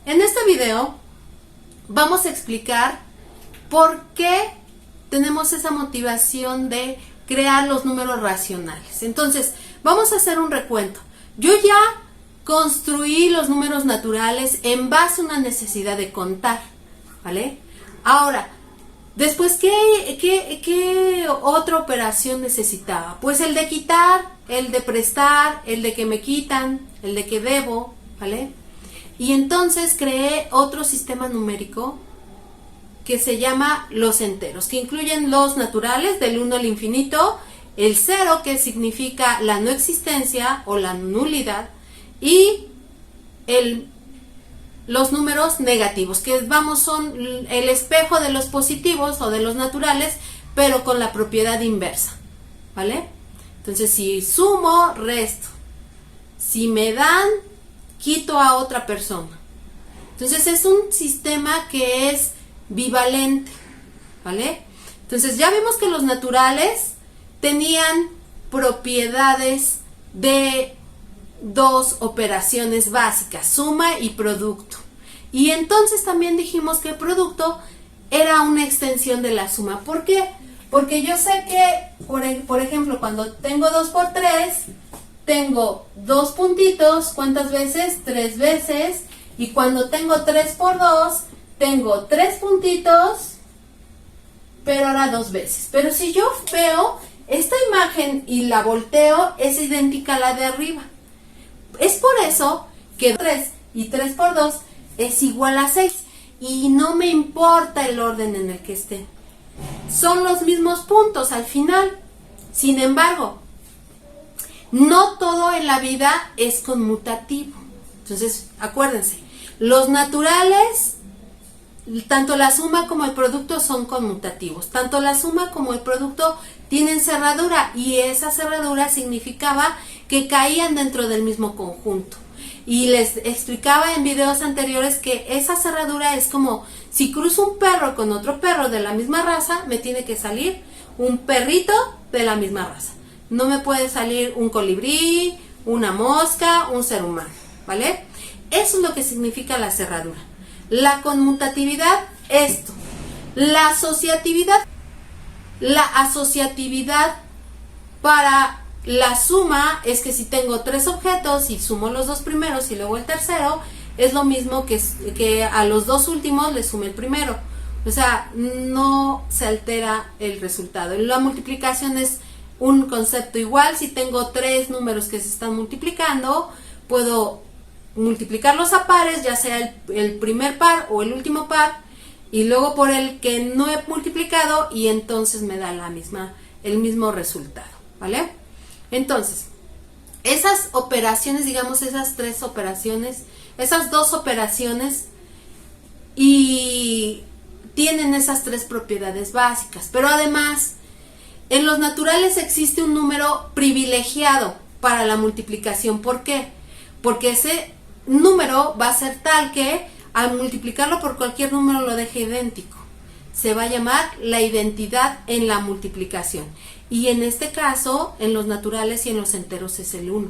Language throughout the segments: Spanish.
En este video vamos a explicar por qué tenemos esa motivación de crear los números racionales. Entonces, vamos a hacer un recuento. Yo ya construí los números naturales en base a una necesidad de contar, ¿vale? Ahora, después, ¿qué otra operación necesitaba? Pues el de quitar, el de prestar, el de que me quitan, el de que debo, ¿vale? Y entonces creé otro sistema numérico que se llama los enteros, que incluyen los naturales del 1 al infinito, el 0 que significa la no existencia o la nulidad, y los números negativos, que son el espejo de los positivos o de los naturales, pero con la propiedad inversa, ¿vale? Entonces, si sumo, resto. Si me dan, quito a otra persona. Entonces, es un sistema que es bivalente, ¿vale? Entonces, ya vimos que los naturales tenían propiedades de dos operaciones básicas, suma y producto. Y entonces también dijimos que el producto era una extensión de la suma. ¿Por qué? Porque yo sé que, por ejemplo, cuando tengo 2 por 3, tengo 2 puntitos, ¿cuántas veces? 3 veces. Y cuando tengo 3 por 2, tengo 3 puntitos, pero ahora 2 veces. Pero si yo veo esta imagen y la volteo, es idéntica a la de arriba. Es por eso que 3 y 3 por 2 es igual a 6. Y no me importa el orden en el que esté. Son los mismos puntos al final. Sin embargo, no todo en la vida es conmutativo. Entonces, acuérdense, los naturales, tanto la suma como el producto son conmutativos. Tanto la suma como el producto tienen cerradura, y esa cerradura significaba que caían dentro del mismo conjunto. Y les explicaba en videos anteriores que esa cerradura es como si cruzo un perro con otro perro de la misma raza, me tiene que salir un perrito de la misma raza. No me puede salir un colibrí, una mosca, un ser humano, ¿vale? Eso es lo que significa la cerradura. La conmutatividad, esto. La asociatividad para la suma es que si tengo 3 objetos y sumo los 2 primeros y luego el tercero, es lo mismo que a los 2 últimos le sume el primero. O sea, no se altera el resultado. La multiplicación es un concepto igual. Si tengo 3 números que se están multiplicando, puedo multiplicarlos a pares, ya sea el primer par o el último par, y luego por el que no he multiplicado, y entonces me da el mismo resultado, ¿vale? Entonces, esas operaciones, digamos, esas 3 operaciones, esas 2 operaciones, y tienen esas 3 propiedades básicas. Pero además, en los naturales existe un número privilegiado para la multiplicación. ¿Por qué? Porque ese número va a ser tal que al multiplicarlo por cualquier número lo deje idéntico. Se va a llamar la identidad en la multiplicación. Y en este caso, en los naturales y en los enteros es el 1.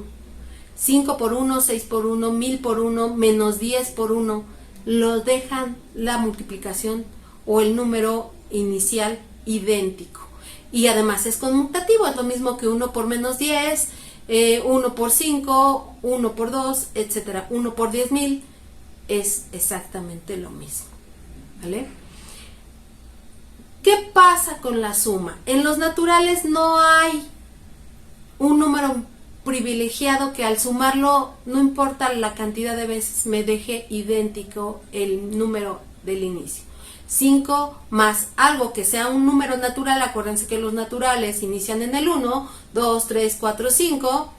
5 por 1, 6 por 1, 1000 por 1, menos 10 por 1, lo dejan la multiplicación o el número inicial idéntico. Y además es conmutativo, es lo mismo que 1 por menos 10, 1 por 5, 1 por 2, etcétera. 1 por 10,000 es exactamente lo mismo, ¿vale? ¿Qué pasa con la suma? En los naturales no hay un número privilegiado que al sumarlo, no importa la cantidad de veces, me deje idéntico el número del inicio. 5 más algo que sea un número natural, acuérdense que los naturales inician en el 1, 2, 3, 4, 5,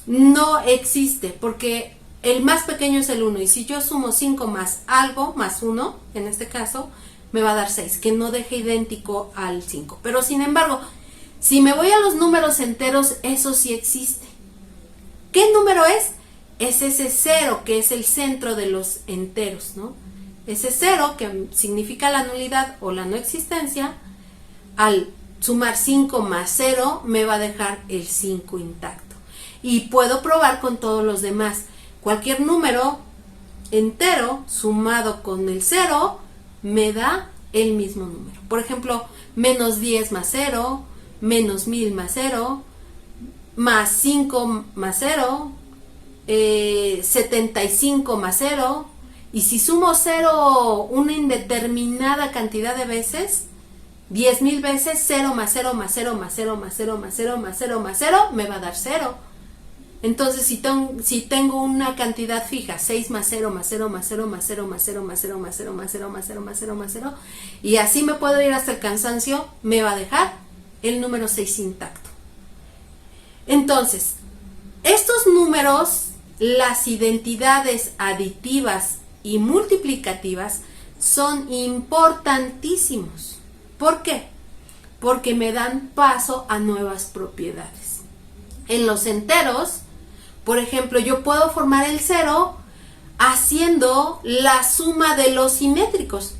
no existe, porque el más pequeño es el 1, y si yo sumo 5 más algo, más 1, en este caso, me va a dar 6, que no deje idéntico al 5. Pero sin embargo, si me voy a los números enteros, eso sí existe. ¿Qué número es? Es ese 0, que es el centro de los enteros, ¿no? Ese 0, que significa la nulidad o la no existencia, al sumar 5 más 0, me va a dejar el 5 intacto. Y puedo probar con todos los demás. Cualquier número entero sumado con el 0 me da el mismo número. Por ejemplo, menos 10 más 0, menos 1000 más 0, más 5 más 0, 75 más 0, y si sumo 0 una indeterminada cantidad de veces, 10,000 veces, 0 más 0 más 0 más 0 más 0 más 0 más 0 más 0 me va a dar 0. Entonces, si tengo una cantidad fija, 6 más 0 más 0 más 0 más 0 más 0 más 0 más 0 más 0 más 0 más 0 más 0, y así me puedo ir hasta el cansancio, me va a dejar el número 6 intacto. Entonces, estos números, las identidades aditivas y multiplicativas, son importantísimos. ¿Por qué? Porque me dan paso a nuevas propiedades. En los enteros, por ejemplo, yo puedo formar el 0 haciendo la suma de los simétricos.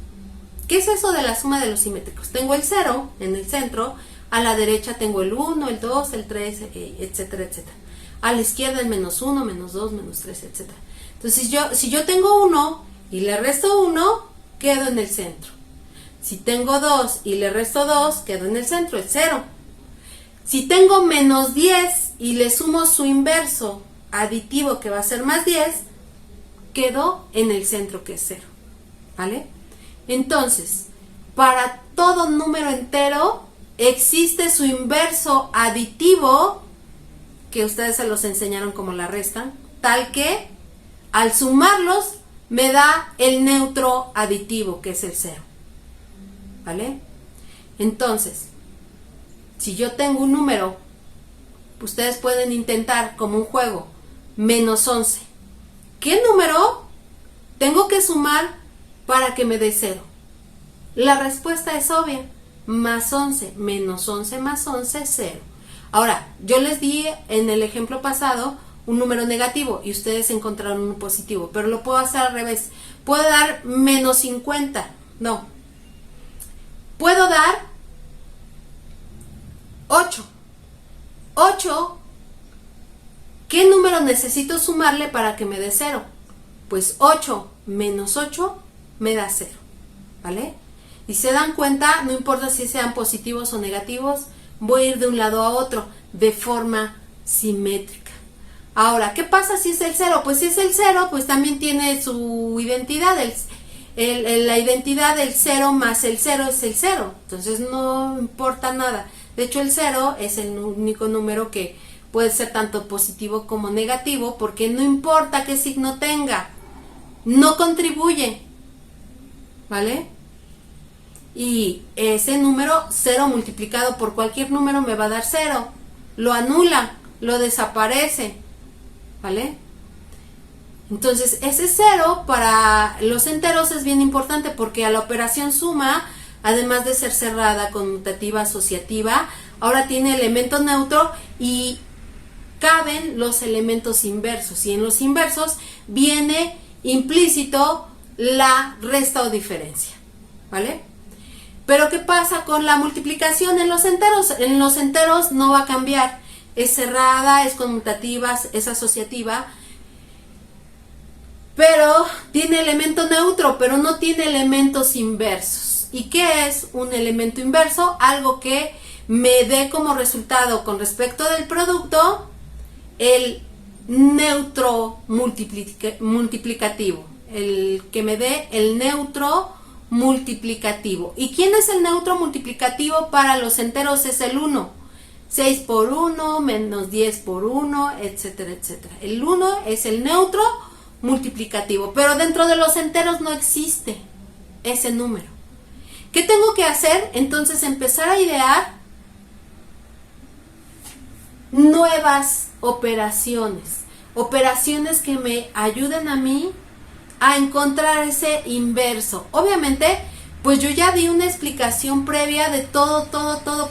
¿Qué es eso de la suma de los simétricos? Tengo el 0 en el centro, a la derecha tengo el 1, el 2, el 3, etcétera, etcétera. A la izquierda el menos 1, menos 2, menos 3, etcétera. Entonces, si yo tengo 1 y le resto 1, quedo en el centro. Si tengo 2 y le resto 2, quedo en el centro, el 0. Si tengo menos 10 y le sumo su inverso aditivo, que va a ser más 10, quedo en el centro, que es 0. ¿Vale? Entonces, para todo número entero existe su inverso aditivo, que ustedes se los enseñaron como la restan, tal que al sumarlos me da el neutro aditivo, que es el 0. ¿Vale? Entonces, si yo tengo un número, ustedes pueden intentar como un juego, menos 11. ¿Qué número tengo que sumar para que me dé 0? La respuesta es obvia, más 11, menos 11 más 11, 0. Ahora, yo les di en el ejemplo pasado un número negativo y ustedes encontraron un positivo, pero lo puedo hacer al revés. Puedo dar menos 50, no. Puedo dar 8. 8, ¿qué número necesito sumarle para que me dé 0? Pues 8 menos 8 me da 0, ¿vale? Y se dan cuenta, no importa si sean positivos o negativos, voy a ir de un lado a otro de forma simétrica. Ahora, ¿qué pasa si es el 0? Pues si es el 0, pues también tiene su identidad, la identidad del 0 más el 0 es el 0, entonces no importa nada. De hecho, el 0 es el único número que puede ser tanto positivo como negativo, porque no importa qué signo tenga, no contribuye, ¿vale? Y ese número 0 multiplicado por cualquier número me va a dar 0, lo anula, lo desaparece, ¿vale? Entonces, ese 0 para los enteros es bien importante, porque a la operación suma, además de ser cerrada, conmutativa, asociativa, ahora tiene elemento neutro y caben los elementos inversos. Y en los inversos viene implícito la resta o diferencia, ¿vale? Pero ¿qué pasa con la multiplicación en los enteros? En los enteros no va a cambiar. Es cerrada, es conmutativa, es asociativa, pero tiene elemento neutro, pero no tiene elementos inversos. ¿Y qué es un elemento inverso? Algo que me dé como resultado con respecto del producto el neutro multiplicativo, el que me dé el neutro multiplicativo. ¿Y quién es el neutro multiplicativo para los enteros? Es el 1. 6 por 1, menos 10 por 1, etcétera, etcétera. El 1 es el neutro multiplicativo, pero dentro de los enteros no existe ese número. ¿Qué tengo que hacer? Entonces, empezar a idear nuevas operaciones que me ayuden a mí a encontrar ese inverso. Obviamente, pues yo ya di una explicación previa de todo,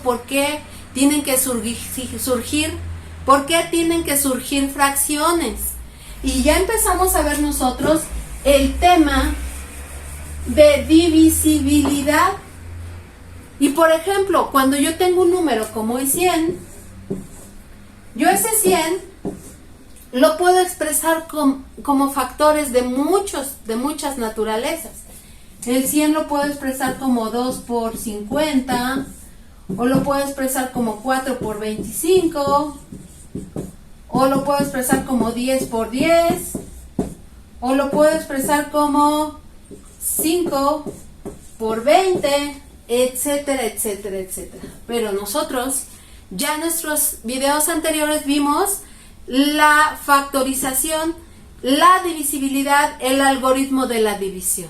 por qué tienen que surgir, por qué tienen que surgir fracciones. Y ya empezamos a ver nosotros el tema de divisibilidad. Y por ejemplo, cuando yo tengo un número como el 100, yo ese 100 lo puedo expresar como factores de muchas naturalezas. El 100 lo puedo expresar como 2 por 50, o lo puedo expresar como 4 por 25, o lo puedo expresar como 10 por 10, o lo puedo expresar como 5 por 20, etcétera, etcétera, etcétera. Pero nosotros, ya en nuestros videos anteriores vimos la factorización, la divisibilidad, el algoritmo de la división.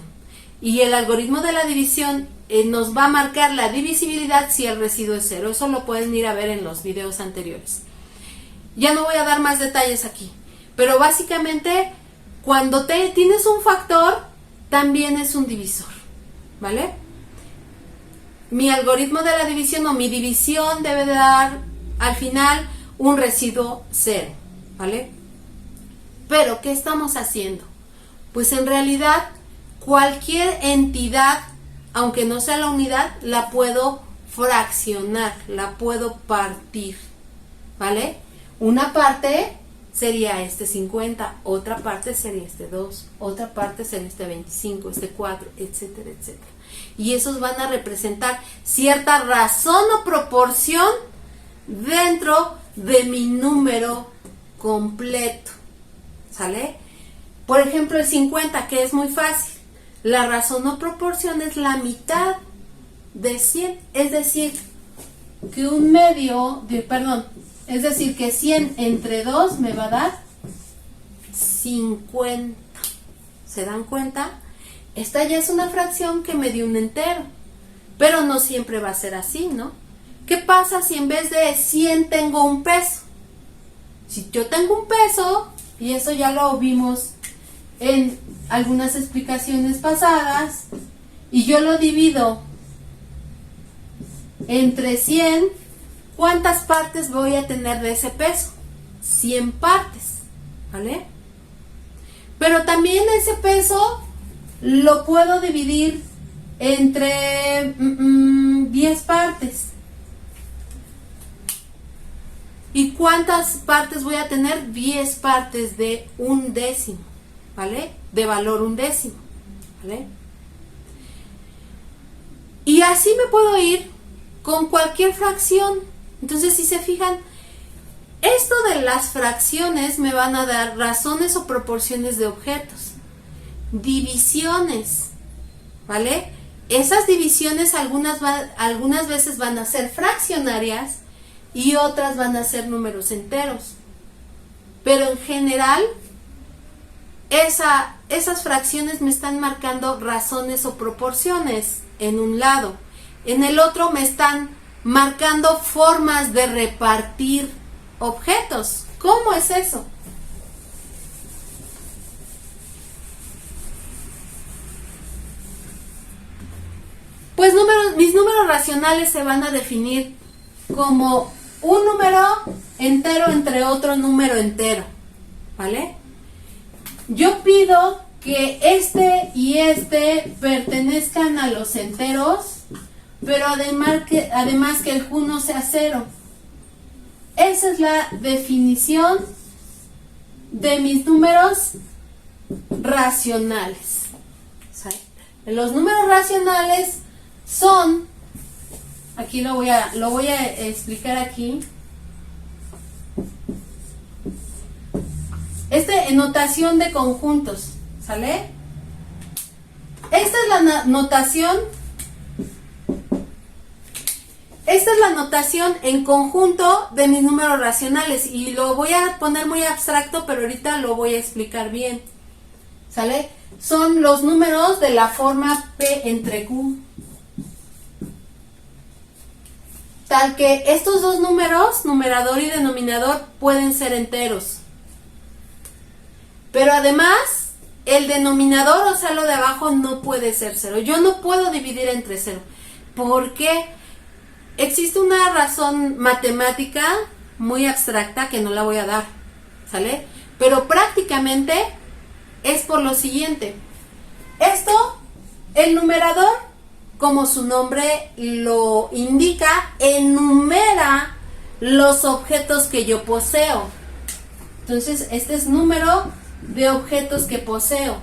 Y el algoritmo de la división nos va a marcar la divisibilidad si el residuo es 0. Eso lo pueden ir a ver en los videos anteriores. Ya no voy a dar más detalles aquí. Pero básicamente, cuando tienes un factor, también es un divisor. ¿Vale? Mi algoritmo de la división o mi división debe de dar al final un residuo 0. ¿Vale? Pero, ¿qué estamos haciendo? Pues en realidad, cualquier entidad, aunque no sea la unidad, la puedo fraccionar, la puedo partir. ¿Vale? Una parte sería este 50, otra parte sería este 2, otra parte sería este 25, este 4, etcétera, etcétera. Y esos van a representar cierta razón o proporción dentro de mi número completo. ¿Sale? Por ejemplo, el 50, que es muy fácil. La razón o proporción es la mitad de 100. Es decir, que es decir, que 100 entre 2 me va a dar 50. ¿Se dan cuenta? Esta ya es una fracción que me dio un entero. Pero no siempre va a ser así, ¿no? ¿Qué pasa si en vez de 100 tengo un peso? Si yo tengo un peso, y eso ya lo vimos en algunas explicaciones pasadas, y yo lo divido entre 100, ¿cuántas partes voy a tener de ese peso? 100 partes, ¿vale? Pero también ese peso lo puedo dividir entre 10 partes. ¿Y cuántas partes voy a tener? 10 partes de un décimo, ¿vale? De valor un décimo, ¿vale? Y así me puedo ir con cualquier fracción. Entonces, si se fijan, esto de las fracciones me van a dar razones o proporciones de objetos, divisiones, ¿vale? Esas divisiones algunas veces van a ser fraccionarias y otras van a ser números enteros. Pero en general, esas fracciones me están marcando razones o proporciones en un lado. En el otro me están marcando formas de repartir objetos. ¿Cómo es eso? Pues mis números racionales se van a definir como un número entero entre otro número entero, ¿vale? Yo pido que este y este pertenezcan a los enteros, pero además que el Q no sea 0. Esa es la definición de mis números racionales. Los números racionales son, aquí lo voy a explicar aquí. En notación de conjuntos, ¿sale? Esta es la notación. Esta es la notación en conjunto de mis números racionales y lo voy a poner muy abstracto, pero ahorita lo voy a explicar bien. ¿Sale? Son los números de la forma P entre Q. Tal que estos dos números, numerador y denominador, pueden ser enteros. Pero además, el denominador, o sea, lo de abajo, no puede ser 0. Yo no puedo dividir entre 0. ¿Por qué? Existe una razón matemática muy abstracta que no la voy a dar, ¿sale? Pero prácticamente es por lo siguiente. Esto, el numerador, como su nombre lo indica, enumera los objetos que yo poseo. Entonces, este es número de objetos que poseo,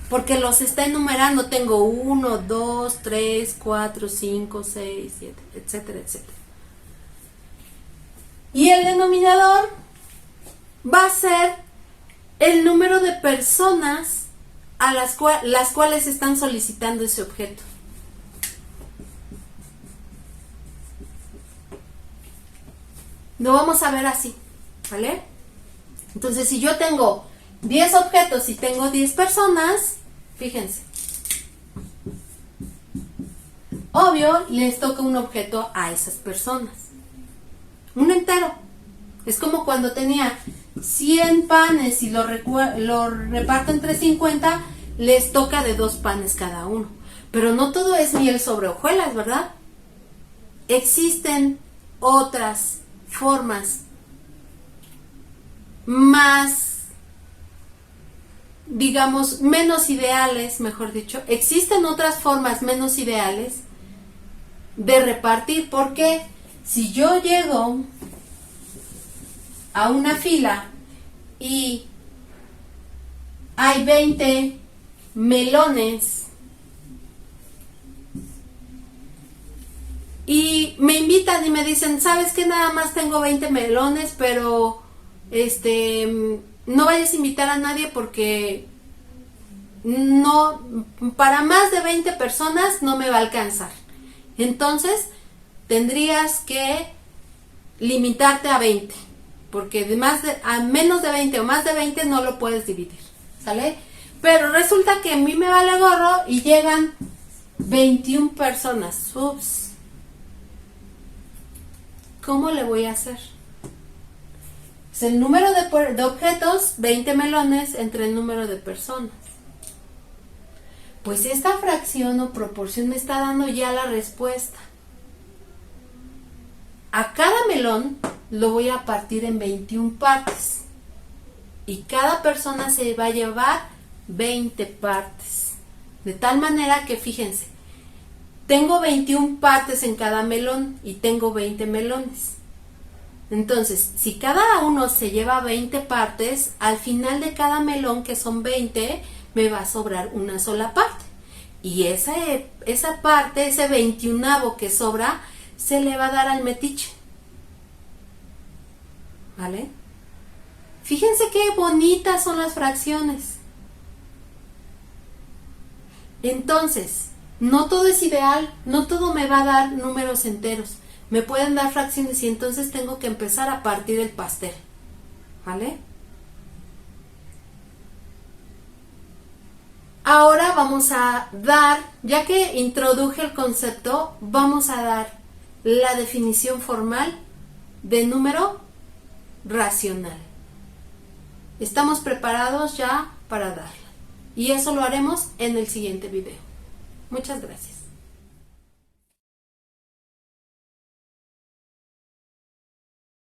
porque los está enumerando. Tengo 1, 2, 3, 4, 5, 6, 7, etcétera, etcétera. Y el denominador va a ser el número de personas a las cuales están solicitando ese objeto. Lo vamos a ver así, ¿vale? Entonces, si yo tengo 10 objetos y tengo 10 personas, fíjense. Obvio, les toca un objeto a esas personas. Un entero. Es como cuando tenía 100 panes y lo reparto entre 50, les toca de 2 panes cada uno. Pero no todo es miel sobre hojuelas, ¿verdad? Existen otras formas más, digamos, menos ideales, mejor dicho. Existen otras formas menos ideales de repartir, porque si yo llego a una fila y hay 20 melones y me invitan y me dicen, ¿sabes qué? Nada más tengo 20 melones, pero no vayas a invitar a nadie porque no, para más de 20 personas no me va a alcanzar. Entonces, tendrías que limitarte a 20, porque a menos de 20 o más de 20 no lo puedes dividir, ¿sale? Pero resulta que a mí me vale gorro y llegan 21 personas. Ups. ¿Cómo le voy a hacer? Es el número de objetos, 20 melones, entre el número de personas. Pues esta fracción o proporción me está dando ya la respuesta. A cada melón lo voy a partir en 21 partes. Y cada persona se va a llevar 20 partes. De tal manera que, fíjense, tengo 21 partes en cada melón y tengo 20 melones. Entonces, si cada uno se lleva 20 partes, al final de cada melón, que son 20, me va a sobrar una sola parte. Y esa parte, ese 21avo que sobra, se le va a dar al metiche. ¿Vale? Fíjense qué bonitas son las fracciones. Entonces, no todo es ideal, no todo me va a dar números enteros. Me pueden dar fracciones y entonces tengo que empezar a partir el pastel. ¿Vale? Ahora vamos a dar, ya que introduje el concepto, vamos a dar la definición formal de número racional. Estamos preparados ya para darla. Y eso lo haremos en el siguiente video. Muchas gracias.